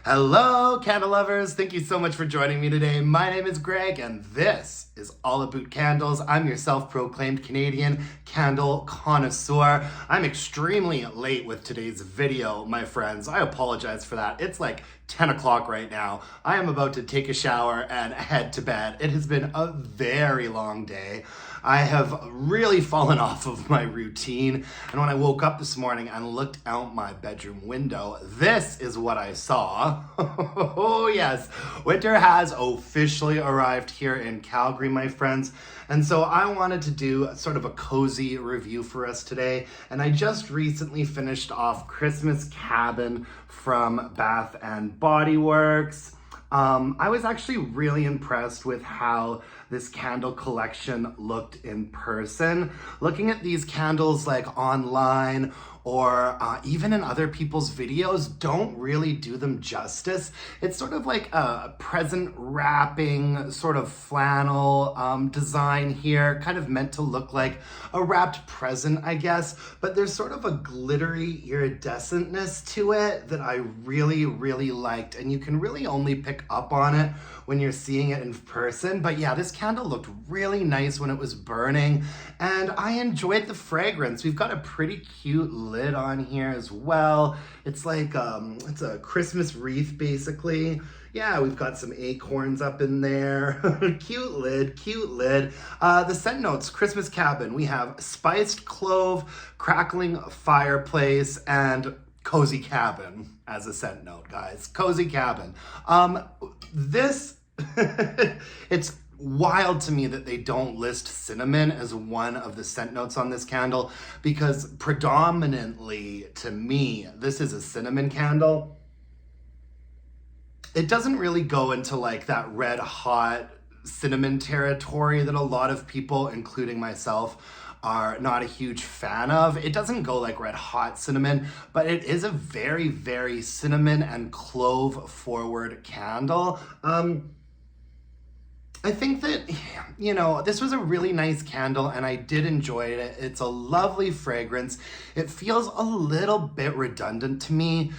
Hello, candle lovers. Thank you so much for joining me today. My name is Greg, and this is All Aboot Candles. I'm your self-proclaimed Canadian candle connoisseur. I'm extremely late with today's video, my friends. I apologize for that. It's like 10 o'clock right now. I am about to take a shower and head to bed. It has been a very long day. I have really fallen off of my routine, and when I woke up this morning and looked out my bedroom window, this is what I saw. Oh yes, winter has officially arrived here in Calgary, my friends, and so I wanted to do sort of a cozy review for us today, and I just recently finished off Christmas Cabin from Bath and Body Works. I was actually really impressed with how this candle collection looked in person. Looking at these candles like online or even in other people's videos don't really do them justice. It's sort of like a present wrapping sort of flannel design here, kind of meant to look like a wrapped present, I guess, but there's sort of a glittery iridescentness to it that I really, really liked, and you can really only pick up on it when you're seeing it in person. But yeah, this candle looked really nice when it was burning, and I enjoyed the fragrance. We've got a pretty cute lid on here as well. It's like it's a Christmas wreath basically. Yeah, we've got some acorns up in there. Cute lid, cute lid. The scent notes, Christmas Cabin. We have spiced clove, crackling fireplace, and cozy cabin as a scent note, guys. Cozy cabin. This, it's wild to me that they don't list cinnamon as one of the scent notes on this candle, because predominantly to me, this is a cinnamon candle. It doesn't really go into like that red hot cinnamon territory that a lot of people, including myself, are not a huge fan of. It doesn't go like red hot cinnamon, but it is a very, very cinnamon and clove forward candle. I think that, you know, this was a really nice candle and I did enjoy it. It's a lovely fragrance. It feels a little bit redundant to me.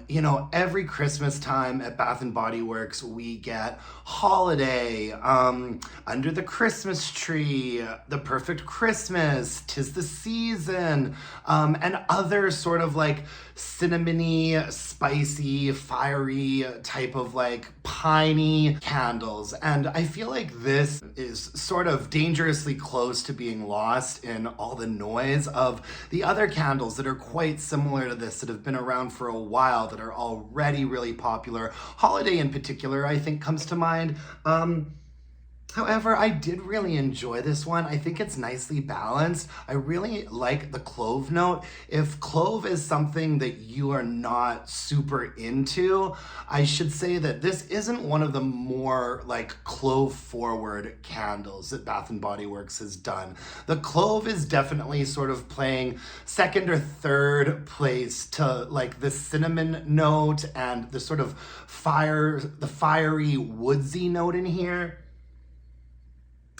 You know, every Christmas time at Bath and Body Works, we get Holiday, Under the Christmas Tree, The Perfect Christmas, 'Tis the Season, and other sort of like cinnamony, spicy, fiery type of like piney candles. And I feel like this is sort of dangerously close to being lost in all the noise of the other candles that are quite similar to this, that have been around for a while, that are already really popular. Holiday in particular, I think, comes to mind. However, I did really enjoy this one. I think it's nicely balanced. I really like the clove note. If clove is something that you are not super into, I should say that this isn't one of the more like clove forward candles that Bath and Body Works has done. The clove is definitely sort of playing second or third place to like the cinnamon note and the sort of fiery woodsy note in here.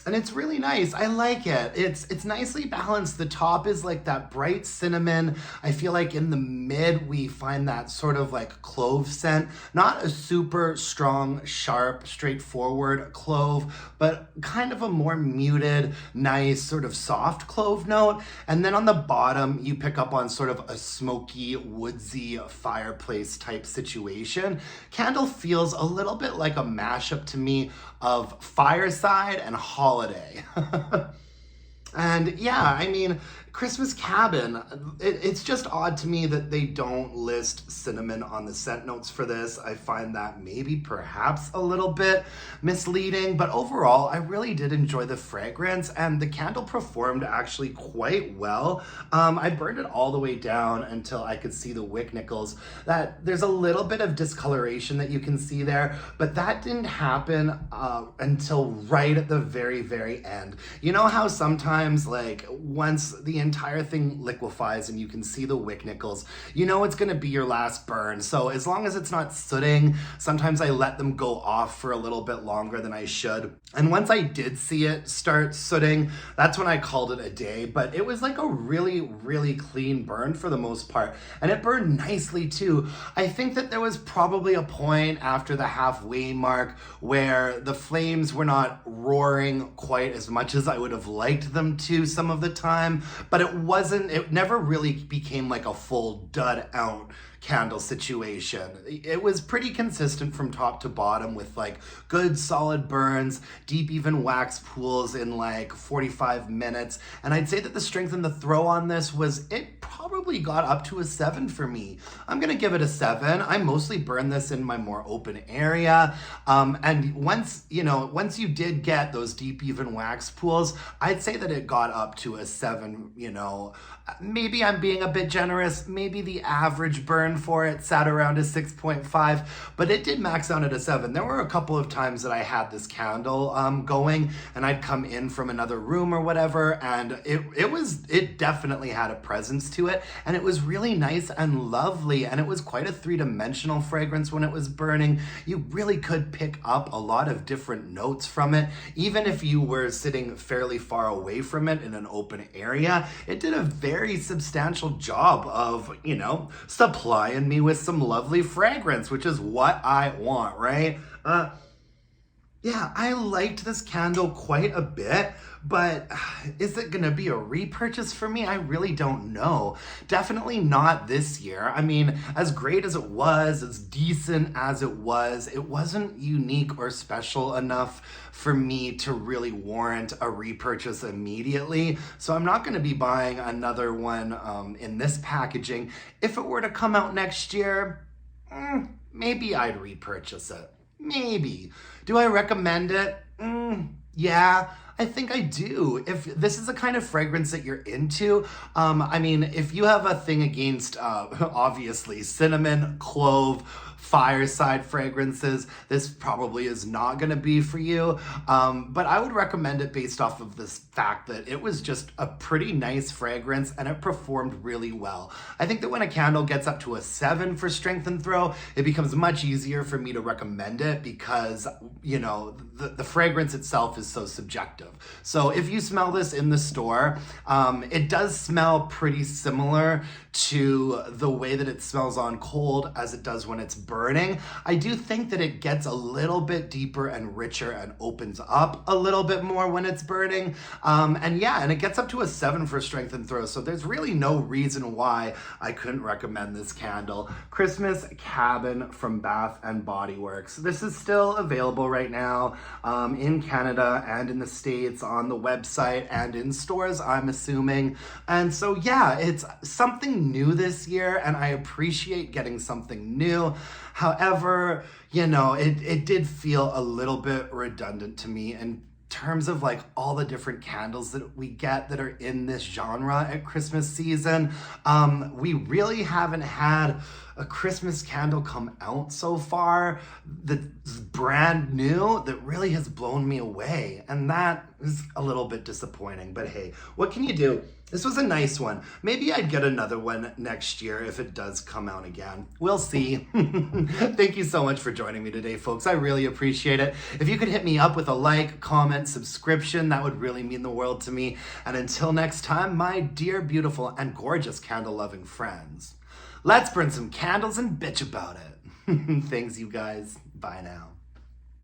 And it's really nice. I like it. It's nicely balanced. The top is like that bright cinnamon. I feel like in the mid, we find that sort of like clove scent. Not a super strong, sharp, straightforward clove, but kind of a more muted, nice, sort of soft clove note. And then on the bottom, you pick up on sort of a smoky, woodsy fireplace type situation. Candle feels a little bit like a mashup to me of Fireside and Holiday. And yeah, I mean, Christmas Cabin, it's just odd to me that they don't list cinnamon on the scent notes for this. I find that maybe perhaps a little bit misleading, but overall, I really did enjoy the fragrance, and the candle performed actually quite well. I burned it all the way down until I could see the wick nickels. That there's a little bit of discoloration that you can see there, but that didn't happen until right at the very, very end. You know how sometimes like once the entire thing liquefies and you can see the wick nickels, you know it's gonna be your last burn. So as long as it's not sooting, sometimes I let them go off for a little bit longer than I should. And once I did see it start sooting, that's when I called it a day. But it was like a really, really clean burn for the most part. And it burned nicely too. I think that there was probably a point after the halfway mark where the flames were not roaring quite as much as I would have liked them to some of the time, but it never really became like a full dud out candle situation. It was pretty consistent from top to bottom with like good solid burns, deep even wax pools in like 45 minutes. And I'd say that the strength in the throw on this it probably got up to a 7 for me. I'm gonna give it a 7. I mostly burn this in my more open area. And once you did get those deep even wax pools, I'd say that it got up to a 7, maybe I'm being a bit generous. Maybe the average burn for it sat around a 6.5, but it did max out at a 7. There were a couple of times that I had this candle going and I'd come in from another room or whatever, and it definitely had a presence to it, and it was really nice and lovely, and it was quite a three-dimensional fragrance when it was burning. You really could pick up a lot of different notes from it, even if you were sitting fairly far away from it in an open area. It did a very substantial job of, supplying me with some lovely fragrance, which is what I want, right? Yeah, I liked this candle quite a bit, but is it gonna be a repurchase for me? I really don't know. Definitely not this year. I mean, as great as it was, as decent as it wasn't unique or special enough for me to really warrant a repurchase immediately. So I'm not gonna be buying another one in this packaging. If it were to come out next year, maybe I'd repurchase it. Maybe. Do I recommend it? Yeah, I think I do. If this is the kind of fragrance that you're into, I mean, if you have a thing against, obviously, cinnamon, clove, fireside fragrances, this probably is not going to be for you. But I would recommend it based off of this fact that it was just a pretty nice fragrance and it performed really well. I think that when a candle gets up to a 7 for strength and throw, it becomes much easier for me to recommend it because, the fragrance itself is so subjective. So if you smell this in the store, it does smell pretty similar to the way that it smells on cold as it does when it's burning. I do think that it gets a little bit deeper and richer and opens up a little bit more when it's burning. And it gets up to a 7 for strength and throw. So there's really no reason why I couldn't recommend this candle. Christmas Cabin from Bath and Body Works. This is still available right now in Canada and in the States on the website and in stores, I'm assuming. And so, yeah, it's something new this year and I appreciate getting something new. However, it did feel a little bit redundant to me in terms of like all the different candles that we get that are in this genre at Christmas season. We really haven't had a Christmas candle come out so far that's brand new that really has blown me away. And that is a little bit disappointing, but hey, what can you do? This was a nice one. Maybe I'd get another one next year if it does come out again. We'll see. Thank you so much for joining me today, folks. I really appreciate it. If you could hit me up with a like, comment, subscription, that would really mean the world to me. And until next time, my dear, beautiful, and gorgeous candle-loving friends, let's burn some candles and bitch about it. Thanks, you guys. Bye now.